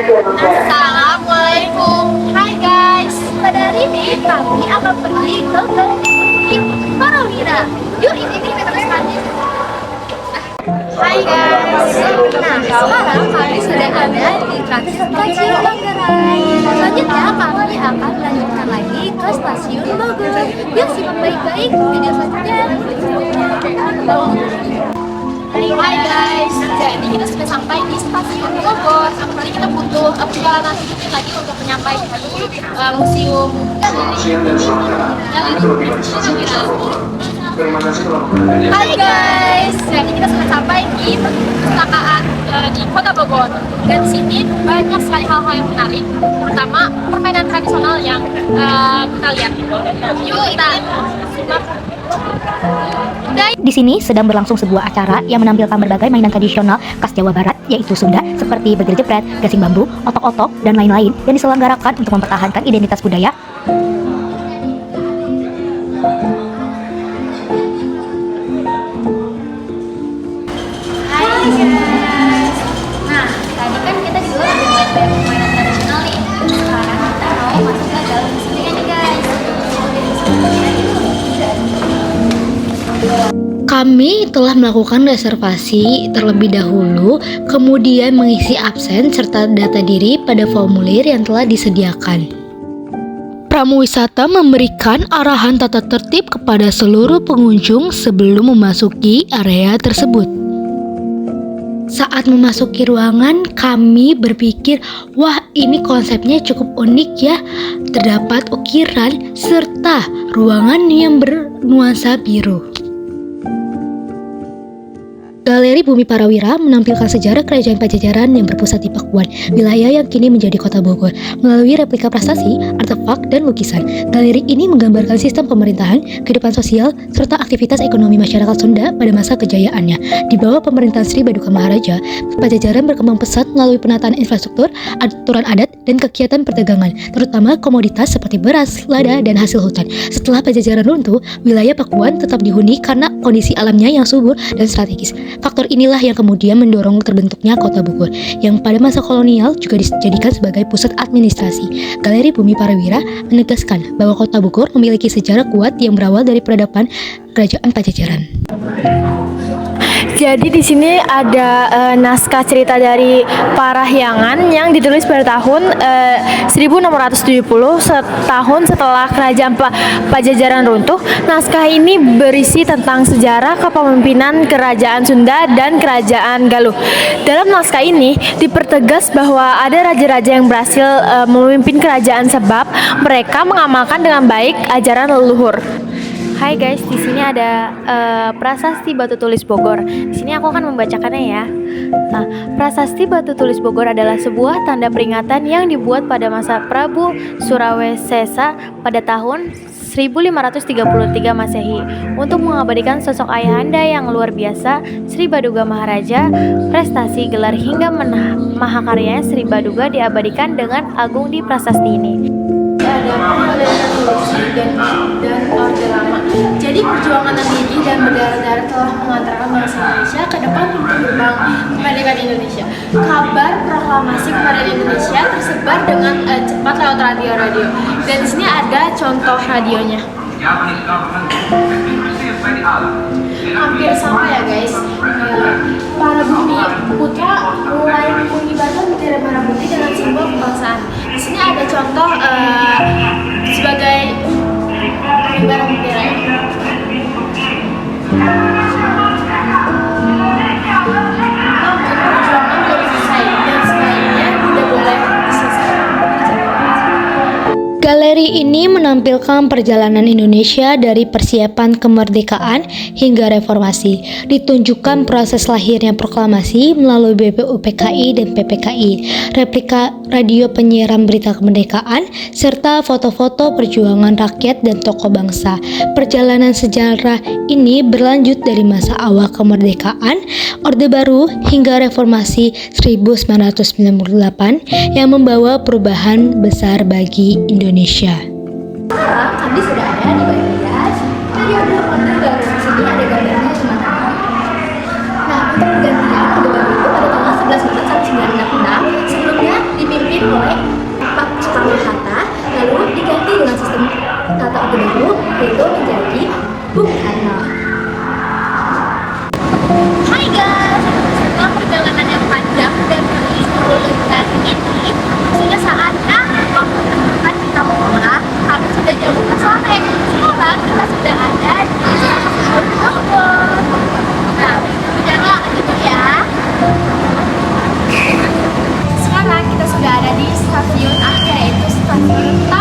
Assalamualaikum. Hai guys, pada hari ini kami akan pergi ke Bumi Parawira. Yuk ini kita lanjut. Hai guys, nah sekarang kami sudah ada di stasiun Manggarai. Selanjutnya kami akan lanjutkan lagi ke stasiun Bogor. Yuk simak baik-baik video selanjutnya. Hai guys, jadi kita sudah sampai di stasiun Bogor. Kali kita butuh perjalanan sedikit lagi untuk menyampai museum Hai guys, jadi kita sudah sampai di perpustakaan di Kota Bogor. Dan di sini banyak sekali hal-hal yang menarik, terutama permainan tradisional yang kita lihat. Yuk kita simak. Di sini sedang berlangsung sebuah acara yang menampilkan berbagai mainan tradisional khas Jawa Barat, yaitu Sunda, seperti begir jepret, gasing bambu, otok-otok, dan lain-lain yang diselenggarakan untuk mempertahankan identitas budaya. Hai guys, nah tadi kan kita juga udah lihat banyak permainan tradisional nih. Sekarang kita mau masuk ke dalam museumnya nih guys. Kami telah melakukan reservasi terlebih dahulu, kemudian mengisi absen serta data diri pada formulir yang telah disediakan. Pramuwisata memberikan arahan tata tertib kepada seluruh pengunjung sebelum memasuki area tersebut. Saat memasuki ruangan, kami berpikir, wah ini konsepnya cukup unik ya. Terdapat ukiran serta ruangan yang bernuansa biru. Galeri Bumi Parawira menampilkan sejarah kerajaan Pajajaran yang berpusat di Pakuan, wilayah yang kini menjadi Kota Bogor. Melalui replika prasasti, artefak, dan lukisan, galeri ini menggambarkan sistem pemerintahan, kehidupan sosial, serta aktivitas ekonomi masyarakat Sunda pada masa kejayaannya. Di bawah pemerintahan Sri Baduga Maharaja, Pajajaran berkembang pesat melalui penataan infrastruktur, aturan adat, dan kegiatan perdagangan, terutama komoditas seperti beras, lada, dan hasil hutan. Setelah Pajajaran runtuh, wilayah Pakuan tetap dihuni karena kondisi alamnya yang subur dan strategis. Faktor inilah yang kemudian mendorong terbentuknya Kota Bogor, yang pada masa kolonial juga dijadikan sebagai pusat administrasi. Galeri Bumi Parawira menegaskan bahwa Kota Bogor memiliki sejarah kuat yang berawal dari peradaban Kerajaan Pajajaran. Jadi di sini ada naskah cerita dari Parahyangan yang ditulis pada tahun 1670, setahun setelah Kerajaan Pajajaran runtuh. Naskah ini berisi tentang sejarah kepemimpinan Kerajaan Sunda dan Kerajaan Galuh. Dalam naskah ini dipertegas bahwa ada raja-raja yang berhasil memimpin kerajaan sebab mereka mengamalkan dengan baik ajaran leluhur. Hai guys, di sini ada Prasasti Batu Tulis Bogor. Di sini aku akan membacakannya ya. Nah, Prasasti Batu Tulis Bogor adalah sebuah tanda peringatan yang dibuat pada masa Prabu Surawesesa pada tahun 1533 Masehi untuk mengabadikan sosok ayahanda yang luar biasa, Sri Baduga Maharaja. Prestasi, gelar hingga mahakaryanya Sri Baduga diabadikan dengan agung di prasasti ini. Ada pemodelan revolusi dan orde lama. Jadi perjuangan yang gigih dan berdarah-darah telah mengantarkan bangsa Indonesia ke depan pintu gerbang kemerdekaan Indonesia. Kabar proklamasi kemerdekaan Indonesia tersebar dengan cepat lewat radio-radio. Dan di sini ada contoh radionya. Hampir sama ya guys. Para bumi putra mulai mengibarkan bendera merah putih dengan simbol kebangsaan. Di sini ada contoh sebagai pengibaran bendera. Namun perjuangan belum selesai dan sebaiknya tidak boleh diselesaikan. Galeri ini menampilkan perjalanan Indonesia dari persiapan kemerdekaan hingga reformasi. Ditunjukkan proses lahirnya proklamasi melalui BPUPKI dan PPKI, replika radio penyiaran berita kemerdekaan, serta foto-foto perjuangan rakyat dan tokoh bangsa. Perjalanan sejarah ini berlanjut dari masa awal kemerdekaan, Orde Baru hingga reformasi 1998 yang membawa perubahan besar bagi Indonesia. Sekarang kami sudah ada di bagian periode Orde Baru. Di sini ada gambarnya teman-teman. Nah, untuk pergantian Orde Baru itu pada tanggal 11 Maret 1966 sebelumnya dipimpin stasiun akhir yaitu stasiun